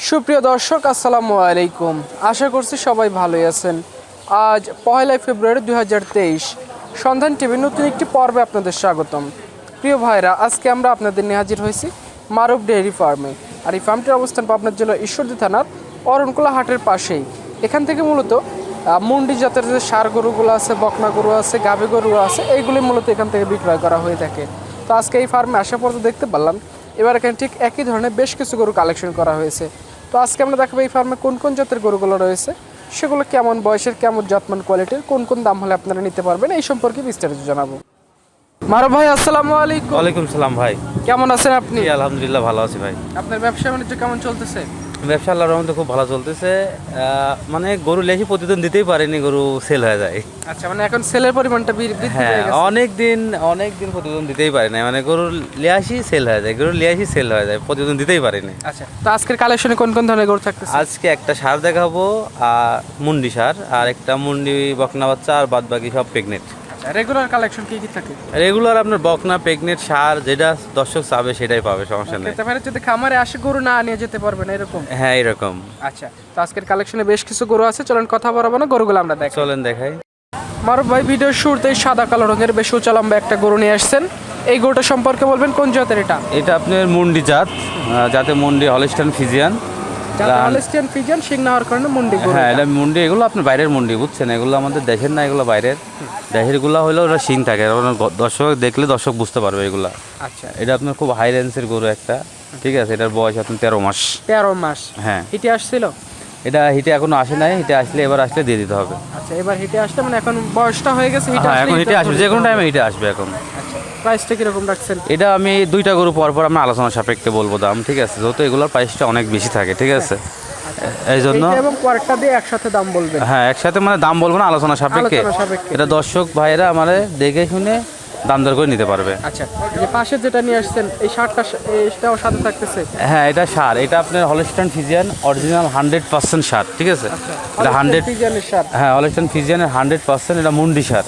সুপ্রিয় দর্শক আসসালামু আলাইকুম, আশা করছি সবাই ভালোই আছেন। আজ 1 ফেব্রুয়ারি 2023, সন্ধান টিভির নতুন একটি পর্বে আপনাদের স্বাগতম। প্রিয় ভাইরা, আজকে আমরা আপনাদের নিয়ে হাজির হয়েছি মারুফ ডেয়ারি ফার্মে। আর এই ফার্মটির অবস্থান পাবনা জেলার ঈশ্বরদী থানার অরণকুলা হাটের পাশেই। এখান থেকে মূলত মুন্ডি জাতের যে ষাঁড় গরুগুলো আছে, বকনা গরু আছে, গাভী গরু আছে, এইগুলি মূলত এখান থেকে বিক্রয় করা হয়ে থাকে। তো আজকে এই ফার্মে আসা পর্যন্ত দেখতে পারলাম এবার এখানে ঠিক একই ধরনের বেশ কিছু গরু কালেকশন করা হয়েছে। তো আজকে আমরা দেখাবো এই ফার্মে কোন কোন জাতের গরুগুলো রয়েছে, সেগুলো কেমন বয়সের, কেমন জাতমান কোয়ালিটির, কোন কোন দাম হলে আপনারা নিতে পারবেন, এই সম্পর্কে বিস্তারিত জানাবো। মারুফ ভাই, আসসালামু আলাইকুম। ওয়ালাইকুম সালাম ভাই, কেমন আছেন আপনি? আলহামদুলিল্লাহ ভালো আছি ভাই। আপনার ব্যবসা বাণিজ্য কেমন চলতেছে? ব্যবসা আল্লাহর রহমতে খুব ভালো চলতেছে। মানে গরু লেখি প্রতিদিন দিতেই পারিনি, গরু সেল হয়ে যায়। আচ্ছা, মানে এখন সেলের পরিমাণটা বৃদ্ধি হ্যাঁ, পেয়ে গেছে। অনেক দিন প্রতিদিন দিতেই পারি না, মানে গরু লিয়ে আসি সেল হয়ে যায়, গরু লিয়ে আসি সেল হয়ে যায়, প্রতিদিন দিতেই পারিনি। আচ্ছা, তো আজকের কালেকশনে কোন কোন ধরনের গরু থাকতেছে? আজকে একটা ষাঁড় দেখাবো, মুন্ডি ষাঁড়, আর একটা মুন্ডি বকনা বাচ্চা, আর বাদ বাকি সব প্রেগনেন্ট। রেগুলার কালেকশন কি কি থাকে? রেগুলার আপনার বকনা, প্রেগনেন্ট, ষাঁড়, যেটা দর্শক চাবে সেটাই পাবে, সমস্যা নেই। তারপরে যদি খামারে আসে গরু না নিয়ে যেতে পারবেন এরকম? হ্যাঁ, এরকম। আচ্ছা, তো আজকের কালেকশনে বেশ কিছু গরু আছে, চলেন কথা বলবো না, গরুগুলো আমরা দেখ। চলেন দেখাই। মারুফ ভাই, ভিডিওর শুরুতেই সাদা কালো রঙের বেশ উঁচা লম্বা একটা গরু নিয়ে আসছেন। এই গরুটা সম্পর্কে বলবেন, কোন জাতের এটা? এটা আপনার মুন্ডি জাত, যাতে মুন্ডি হলিস্টান ফিজিয়ান। হলিস্টিয়ান ফ্রিজিয়ান শিং না হওয়ার কারণে মুন্ডি গরু। হ্যাঁ, এটা মুন্ডি, এগুলো আপনার বাইরের মুন্ডি, বুঝছেন? এগুলো আমাদের দেশের না, এগুলো বাইরের। দেশেরগুলো হলেও ওরা শিং থাকে, দর্শক দেখলে দর্শক বুঝতে পারবে এগুলা। আচ্ছা, এটা আপনার খুব হাই রেঞ্জের গরু একটা, ঠিক আছে? এটার বয়স আপনার 13 মাস। 13 মাস? হ্যাঁ। হিটে আসছিল? এটা হিটে এখনো আসে নাই, হিটে আসলে এবার আসলে দিয়ে দিতে হবে। আচ্ছা, এবার হিটে আসলে মানে এখন বয়সটা হয়ে গেছে, হিটে হ্যাঁ, আসলে এখন হিটে আসবে, যে কোনো টাইমে হিটে আসবে এখন। আচ্ছা, প্রাইসটা কিরকম রাখছেন? এটা আমি দুইটা গরু পর পর আমরা আলোচনা সাপেক্ষে বলবো দাম, ঠিক আছে? যেহেতু এগুলোর প্রাইসটা অনেক বেশি থাকে, ঠিক আছে? এই জন্য এবং পরেরটা দিয়ে একসাথে দাম বলবেন? হ্যাঁ, একসাথে মানে দাম বলবো না, আলোচনা সাপেক্ষে। এটা দর্শক ভাইরা আমার দেখে শুনে দাম দর করে নিতে পারবে। আচ্ছা, যে পাশে যেটা নিয়ে আসছেন এই শার্টটা, এটাও সাথে থাকতেছে? হ্যাঁ, এটা ষাঁড়, এটা আপনার হলিস্টান ফিজিয়ান অরিজিনাল 100% ষাঁড়, ঠিক আছে? এটা 100 ফ্রিজিয়ানের শার্ট। হ্যাঁ, হলিস্টান ফিজিয়ানের 100%, এটা মুন্ডি ষাঁড়।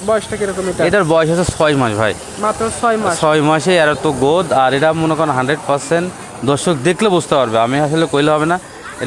বয়সটা কিরকম এটা? এটার বয়স আছে 6 মাস ভাই, মাত্র 6 মাস? 6 মাসে আর তো গোদ। আর এটা মনে করেন 100%, দর্শক দেখলে বুঝতে পারবে, আমি আসলে কইলে হবে না।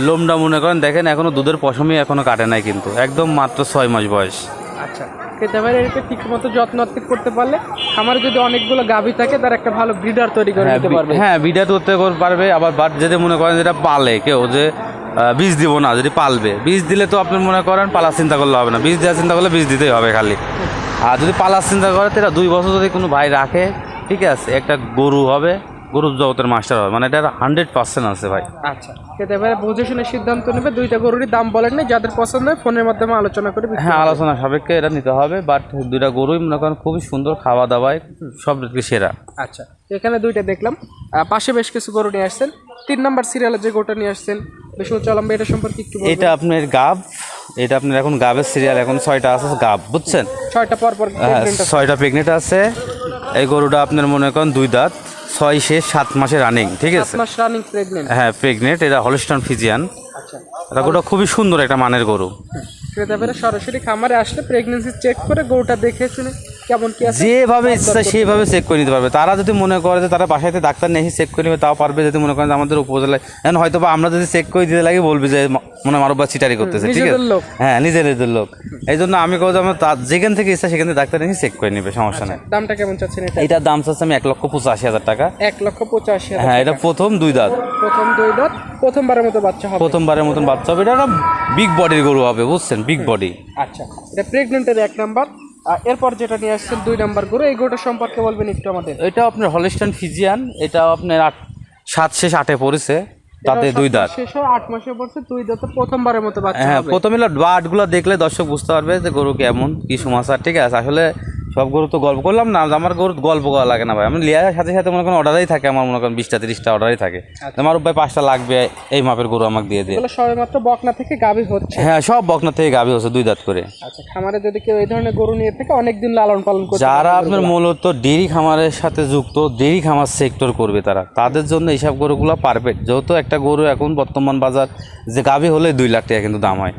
লোমটা মনে করেন দেখেন, এখনো দুধের পশমই এখনো কাটে নাই, কিন্তু একদম মাত্র 6 মাস বয়স। আচ্ছা, খেতে পারে, এটা ঠিক মতো যত্ন করতে পারলে খামারে যদি অনেকগুলো গাভী থাকে, তার একটা ভালো ব্রিডার তৈরি করে নিতে পারবে। হ্যাঁ, ব্রিডার করতে পারবে। আবার বাট যদি মনে করেন যেটা পালে কেউ, যে বীজ দিব না, যদি পালবে, বীজ দিলে তো আপনি মনে করেন পালার চিন্তা করলে হবে না, বীজ দেওয়ার চিন্তা করলে বীজ দিতেই হবে খালি। আর যদি পালার চিন্তা করে, তো এটা 2 বছর যদি কোনো ভাই রাখে, ঠিক আছে, একটা গরু হবে, গরুর জগতের মাস্টার হবে, মানে এটা 100% আছে ভাই। আচ্ছা, খেতে পারে বুঝে শুনে সিদ্ধান্ত নেবে। দুইটা গরুরই দাম বলেন না, যাদের পছন্দ হয় ফোনের মাধ্যমে আলোচনা করে। হ্যাঁ, আলোচনা সাপেক্ষে এটা নিতে হবে, বাট দুইটা গরুই মনে করেন খুবই সুন্দর, খাওয়া দাওয়ায় সব দিকে সেরা। আচ্ছা, এখানে দুইটা দেখলাম, পাশে বেশ কিছু গরু নিয়ে আসছেন। 3 নাম্বার সিরিয়ালের যে গরুটা নিয়ে আসছেন বেশ উঁচা লম্বা, এটা সম্পর্কে একটু বলবেন? এটা আপনার গাব, এটা আপনার এখন গাবের সিরিয়াল, এখন 6টা আছে গাব, বুঝছেন? 6টা পর পর? হ্যাঁ, 6টা প্রেগনেন্ট আছে। এই গরুটা আপনার মনে করেন 2 দাঁত, 6 শেষ 7 মাসে রানিং, ঠিক আছে? 7 মাস রানিং প্রেগনেন্ট? হ্যাঁ, প্রেগনেন্ট। এটা হলিস্টান ফিজিয়ান। আচ্ছা, এটা গরুটা খুবই সুন্দর একটা মানের গরু। খেতে পারে সরাসরি খামারে আসলে প্রেগনেন্সি চেক করে গরুটা দেখে শুনে কেমন কি আছে যেভাবে ইচ্ছা সেভাবে চেক করে নিতে পারবে। তারা যদি মনে করে যে তারা বাসাতে ডাক্তার নিয়ে এসে চেক করে নেবে, তাও পারবে। যদি মনে করেন যে আমাদের উপজেলায়, এখন হয়তো বা আমরা যদি চেক করে দিতে লাগে, বলবি যে মনে মারুফ বা চিটারি করতেছে, ঠিক আছে? হ্যাঁ, নিজেদের লোক। এই জন্য আমি કહবো যে আমরা যেখান থেকে ইচ্ছা সেখান থেকে ডাক্তার নিয়ে চেক করে নেবে, সমস্যা নেই। দামটা কেমন চাচ্ছেন এটা? এটার দাম চাচ্ছে আমি 1,85,000 টাকা। 1,85,000? হ্যাঁ, এটা প্রথম 2 দাঁত। প্রথম 2 দাঁত, প্রথমবারের মতো বাচ্চা হবে? প্রথমবারের মতন বাচ্চা হবে। এটা একটা বিগ বডির গরু হবে, বুঝছেন? Big body. আচ্ছা, এটা প্রেগনেন্টের 1 নাম্বার। আর এরপর যেটা নিয়ে আসছেন 2 নাম্বার গরু, এই গরুটা সম্পর্কে বলবেন একটু আমাদের? এটা আপনার হলিস্টান ফিজিয়ান, এটাও আপনার 7 শেষ 8-এ পড়েছে, তাতে 2 দাঁত। শেষ 8 মাসে পড়ছে, 2 দাঁত, প্রথমবারের মতো বাচ্চা হবে। হ্যাঁ, প্রথমে বাটগুলো দেখলে দর্শক বুঝতে পারবে যে গরু কেমন কি সমাচার, ঠিক আছে? আসলে সব গরু তো গল্প করলাম না, আমার গরু গল্প করা লাগে না ভাই। আমি লিয়ার সাথে সাথে মনে করেন অর্ডারই থাকে, আমার মনে করেন 20টা 30টা অর্ডারই থাকে। আমার ভাই 5টা লাগবে, এই মাপের গরু আমাকে দিয়ে দিয়ে। সবে মাত্র বকনা থেকে গাভী হচ্ছে? হ্যাঁ, সব বকনা থেকে গাভী হচ্ছে, 2 দাঁত করে। আচ্ছা, খামারে যদি কেউ এই ধরনের গরু নিয়ে থাকে, অনেকদিন লালন পালন করতে, যারা আপনার মূলত ডেইরি খামারের সাথে যুক্ত, ডেইরি খামার সেক্টর করবে, তাদের জন্য এইসব গরুগুলো পারফেক্ট। যেহেতু একটা গরু এখন বর্তমান বাজার যে গাভী হলে 2 লাখ টাকা কিন্তু দাম হয়,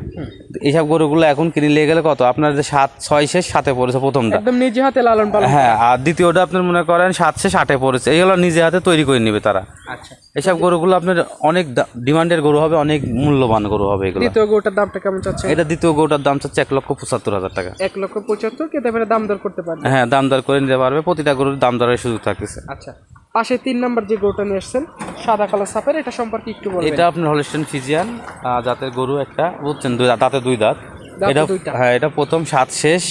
এইসব গরুগুলো এখন কিনে নিয়ে গেলে কত আপনার যে 7-6 শেষ 7-এ পড়েছে প্রথমটা, একদম নিজে হাতে লালন পালন। হ্যাঁ, আর দ্বিতীয়টা আপনার মনে করেন 7 শেষ 8-এ পড়েছে, এইগুলো নিজে হাতে তৈরি করে নেবে তারা। আচ্ছা, এইসব গরুগুলো আপনার অনেক ডিমান্ডের গরু হবে, অনেক মূল্যবান গরু হবে এগুলো। দ্বিতীয় গরুটার দামটা কেমন চাচ্ছেন? এটা দ্বিতীয় গরুটার দাম চাচ্ছে 1,75,000 টাকা। 1,75,000 কেটে ফেলে দাম দর করতে পারবে? হ্যাঁ, দাম দর করে নিতে পারবে, প্রতিটা গরুর দাম দরের সুযোগ থাকতেছে। আচ্ছা, পাশে 3 নাম্বার যে গরুটা নিয়ে এসেছেন সাদা কালার সাপের, এটা সম্পর্কে একটু বলবেন? এটা আপনার হলস্টেইন ফ্রিজিয়ান জাতের গরু একটা, বুঝছেন, দাঁতে 2 দাঁত। দাঁতে এটা 2টা। হ্যাঁ, এটা প্রথম 7 শেষ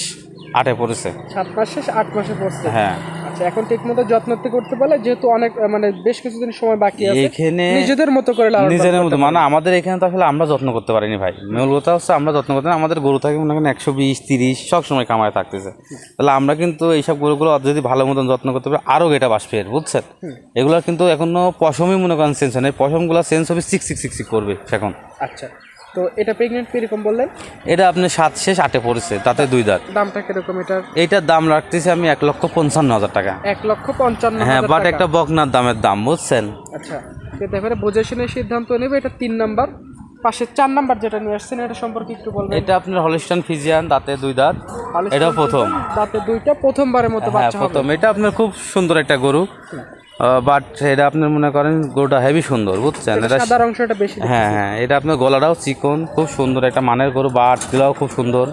8-এ পড়েছে। 7 মাস শেষ 8 মাসে পড়ছে। হ্যাঁ। আচ্ছা, এখন ঠিকমতো যত্ন করতে পারলে, যেহেতু অনেক মানে বেশ কিছুদিন সময় বাকি আছে, এখানে নিজেদের মতো করে লালন পালন নিজেদের মতো, করতে মানে আমাদের এখানে তো আসলে আমরা যত্ন করতে পারিনি ভাই। মূল কথা হচ্ছে আমরা যত্ন করতে না, আমাদের গরু থাকে মনে করেন 120-30 সব সময় কামায় থাকতেছে। তাহলে আমরা কিন্তু এইসব গরুগুলো যদি ভালো মতন যত্ন করতে পারি আরও এটা বাঁচবে, বুঝছেন। এগুলো কিন্তু এখনো পশমই মনে করেন চেঞ্জ হয় না, পশমগুলো চেঞ্জ হবে, সিক করবে এখন। আচ্ছা, তো এটা প্রেগনেন্ট কিরকম বললেন? এটা আপনি 7 শেষ 8-এ পড়েছে, তাতে 2 দাঁত। দামটা কিরকম এটার? এইটার দাম রাখতেছি আমি 1,55,000 টাকা। 1,55,000 হ্যাঁ, বাট টাকা। একটা বকনার দামের দাম, বুঝছেন। আচ্ছা, এবারে বুঝে শুনে সিদ্ধান্ত নেবে। এটা 3 নাম্বার। পাশে 4 নাম্বার যেটা নিয়ে আসছেন, এটা সম্পর্কে একটু বলবেন? এটা আপনার হলস্টেইন ফ্রিজিয়ান, দাঁতে 2 দাঁত। হলস্টেইন এটা প্রথম, দাঁতে 2টা, প্রথমবারের মতো হ্যাঁ বাচ্চা হবে। প্রথম। এটা আপনার খুব সুন্দর একটা গরু, বাট এটা আপনার মনে করেন গরুটা হেভি সুন্দর, বুঝছেন। এটা সাদার অংশটা বেশি। হ্যাঁ হ্যাঁ, এটা আপনার গলাটাও চিকন, খুব সুন্দর একটা মানের গরু, বাটগুলোও খুব সুন্দর।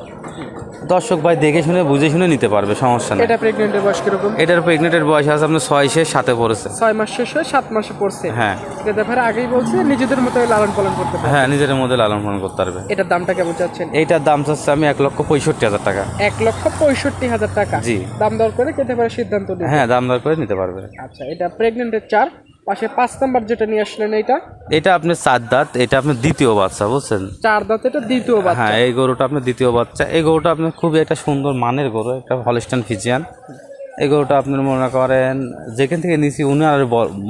দর্শক ভাই দেখে শুনে বুঝে শুনে নিতে পারবে, সমস্যা নেই। এটা প্রেগনেন্টের বয়স কিরকম? এটার প্রেগনেন্টের বয়স আছে আপনার 6 শেষ 7-এ পড়েছে। 6 মাস শেষ হয়ে 7 মাসে পড়ছে। হ্যাঁ, এটা ব্যাপারে আগেই বলছি, নিজেদের মতো লালন পালন করতে পারবে। হ্যাঁ, নিজের মধ্যে লালন পালন করতে পারবে। এটার দামটা কেমন চাচ্ছেন? এইটার দাম চাচ্ছে আমি 1,65,000 টাকা। 1,65,000 টাকা। জি। দাম দর করে কেটে পারে সিদ্ধান্ত নিতে। হ্যাঁ, দাম দর করে নিতে পারবে। আচ্ছা, এটা প্রেগনেন্টের 4। পাশে 5 নাম্বার যেটা নিয়ে আসলেন, এটা আপনার 4 দাঁত, এটা আপনার দ্বিতীয় বাচ্চা, বুঝছেন। 4 দাঁত, এটা দ্বিতীয় বাচ্চা। হ্যাঁ, এই গরুটা আপনার দ্বিতীয় বাচ্চা। এই গরুটা আপনার খুবই একটা সুন্দর মানের গরু, একটা হলস্টেইন ফ্রিজিয়ান। এই গরুটা আপনার মনে করেন যেখান থেকে নিয়েছি উনার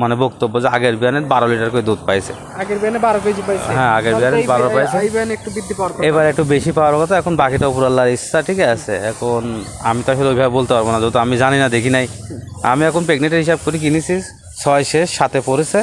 মানে বক্তব্য যে আগের বিয়ানে 12 লিটার করে দুধ পাইছে। আগের বিয়ানে 12 কেজি পাইছে। হ্যাঁ, আগের বিয়ানে 12 পাইছে। এই বিয়ানে একটু বৃদ্ধি পাওয়ার কথা। এবার একটু বেশি পাওয়ার কথা, এখন বাকিটা উপর আল্লাহর ইচ্ছা, ঠিক আছে। এখন আমি তো আসলে ওইভাবে বলতে পারবো না, যেহেতু আমি জানি না, দেখি নাই। আমি এখন প্রেগনেন্টের হিসাব করে কিনেছি, 6 শেষ 7-এ পড়েছে।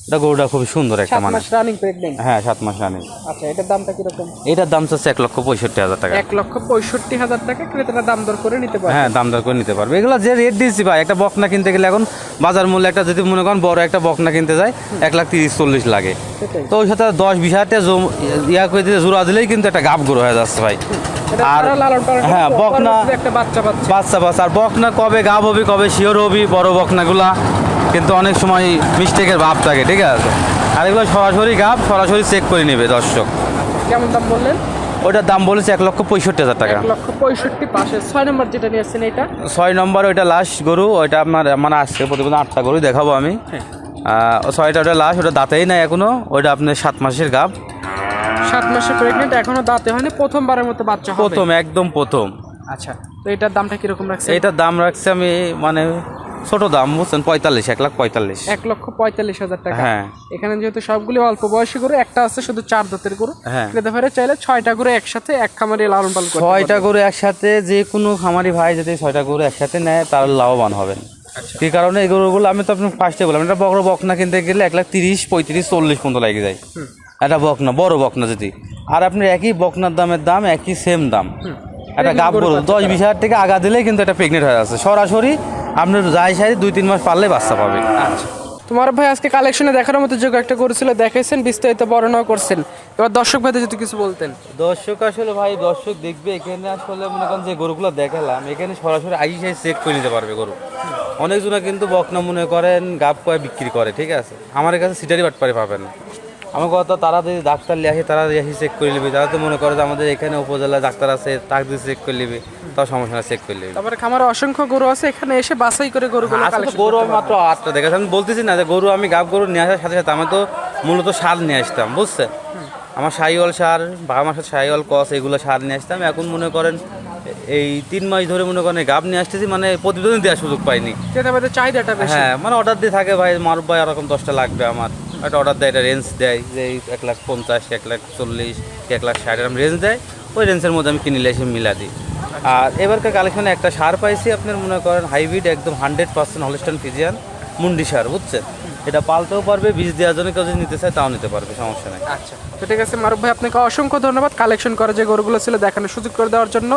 এটা গরুটা খুবই সুন্দর একটা, 7 মানে মাস রানিং প্রেগনেন্ট। হ্যাঁ 7 মাস রানিং। আচ্ছা, এটার দামটা কিরকম? এটার দাম চাচ্ছে 1,65,000 টাকা। 1,65,000 টাকা ক্রেতারা দাম দর করে নিতে পারবে। হ্যাঁ, দাম দর করে নিতে পারবে। এগুলো যে রেট দিয়েছি ভাই, একটা বকনা কিনতে গেলে এখন বাজার মূল্য একটা যদি মনে করেন বড় একটা বকনা কিনতে যায় 1,30,40 লাগে। সেটাই। তো ওই সাথে 10-20 হাজার ইয়া করে দিতে জোড়া দিলেই কিন্তু একটা গাব গরু হয়ে যাচ্ছে ভাই। আর হ্যাঁ, বকনা একটা বাচ্চা আর বকনা কবে গাব হবে, কবে শিওর হবি, বড় বকনাগুলা কিন্তু অনেক সময় মিস্টেকের ভাব থাকে, ঠিক আছে। আর এগুলো সরাসরি গাব, সরাসরি চেক করে নেবে দর্শক। কেমন দাম বললেন? ওইটার দাম বলেছে 1,65,000 টাকা। 1,65,000। পাশে 6 নম্বর যেটা নিয়ে আসছেন, এটা 6 নম্বর, ওইটা লাস্ট গরু। ওইটা আপনার মানে আজকে প্রতিবেদন 8টা গরু দেখাবো আমি। 6টা ওটা লাস্ট, ওটা দাঁতেই নাই এখনো। ওইটা আপনার 7 মাসের গাব, 7 মাসের প্রেগনেন্ট, এখনো দাঁতে হয়নি, প্রথমবারের মতো বাচ্চা হবে। প্রথম, একদম প্রথম। আচ্ছা, তো এটার দামটা কিরকম রাখছেন? এইটার দাম রাখছি আমি মানে ছোট দাম, বুঝছেন, 1,45,000। 1,45,000 টাকা। হ্যাঁ, এখানে যেহেতু সবগুলো অল্প বয়সী গরু, একটা আছে শুধু 4 দাঁতের গরু। হ্যাঁ, ক্রেতা ভাইরা চাইলে 6টা গরু একসাথে এক খামারে লালন পালন করতে পারবে। 6টা গরু একসাথে যে কোনো খামারি ভাই যদি 6টা গরু একসাথে নেয় তার লাভবান হবেন। কি কারণে এই গরুগুলো আমি তো আপনার ফার্স্টে বললাম, এটা বড় বকনা কিনতে গেলে 1,30,000, 35,000, 40 পর্যন্ত লেগে যায়। একটা বকনা, বড় বকনা যদি, আর আপনার একই বকনার দামের দাম, একই সেম দাম। একটা গাব গরু 10-20 হাজার টাকা আগা দিলেই কিন্তু এটা প্রেগনেন্ট হয়ে যাচ্ছে সরাসরি। আপনার যাই সাই 2-3 মাস পারলে বাচ্চা পাবে। আচ্ছা, তোমার ভাই আজকে কালেকশনে দেখার মতো যোগ্য একটা গরু ছিল, দেখাইছেন, বিস্তারিত বর্ণনা করছেন। এবার দর্শক ভাইদের যদি কিছু বলতেন। দর্শক আসলে ভাই, দর্শক দেখবে এখানে আসলে মনে করেন যে গরুগুলো দেখালাম, এখানে সরাসরি আইসাই চেক করে নিতে পারবে গরু। অনেকজনা কিন্তু বকনা মনে করেন গাব কয়ে বিক্রি করে, ঠিক আছে। আমার কাছে সিটারি বাটপারে পাবেন না। আমার কথা, তারা যদি ডাক্তার নিয়ে আসে, তারা এসে চেক করে নেবে। তারা তো মনে করে যে আমাদের এখানে উপজেলায় ডাক্তার আছে, তাকে দিয়ে চেক করে নেবে, তাও সমস্যা না, চেক করে নেবে। তারপরে খামারে অসংখ্য গরু আছে, এখানে এসে বাছাই করে গরুগুলো কালেকশন। গরু আমি মাত্র 8টা দেখেছি। আমি বলতেছি না যে গরু আমি গাব গরু নিয়ে আসার সাথে সাথে আমি তো মূলত সার নিয়ে আসতাম, বুঝছেন। আমার সাইওয়াল সার, বাবা মাসের সাইওয়াল কস, এগুলো সার নিয়ে আসতাম। এখন মনে করেন এই 3 মাস ধরে মনে করেন গাব নিয়ে আসতেছি, মানে প্রতিবেদন দেওয়ার সুযোগ পাইনি। চাহিদাটা বেশি। হ্যাঁ, মানে অর্ডার দিয়ে থাকে ভাই, মারুফ ভাই এরকম 10টা লাগবে আমার, একটা অর্ডার দেয়, একটা রেঞ্জ দেয় যে 1,50,000, 1,40,000, 1,60,000 এরকম রেঞ্জ দেয়। ওই রেঞ্জের মধ্যে আমি কিনে এসে মিলা দিই। আর এবারকার কালেকশনে একটা সার পাইছি আপনার মনে করেন হাইব্রিড, একদম 100% হলস্টেইন ফ্রিজিয়ান মুন্ডি সার, বুঝছেন। এটা পালতেও পারবে, বীজ দেওয়ার জন্য কেউ যদি নিতে চায় তাও নিতে পারবে, সমস্যা নেই। আচ্ছা, তো ঠিক আছে মারুফ ভাই, আপনাকে অসংখ্য ধন্যবাদ কালেকশন করে যে গরুগুলো ছিল দেখানোর সুযোগ করে দেওয়ার জন্য।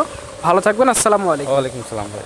ভালো থাকবেন, আসসালামু আলাইকুম। ওয়ালাইকুম সালাম ভাই।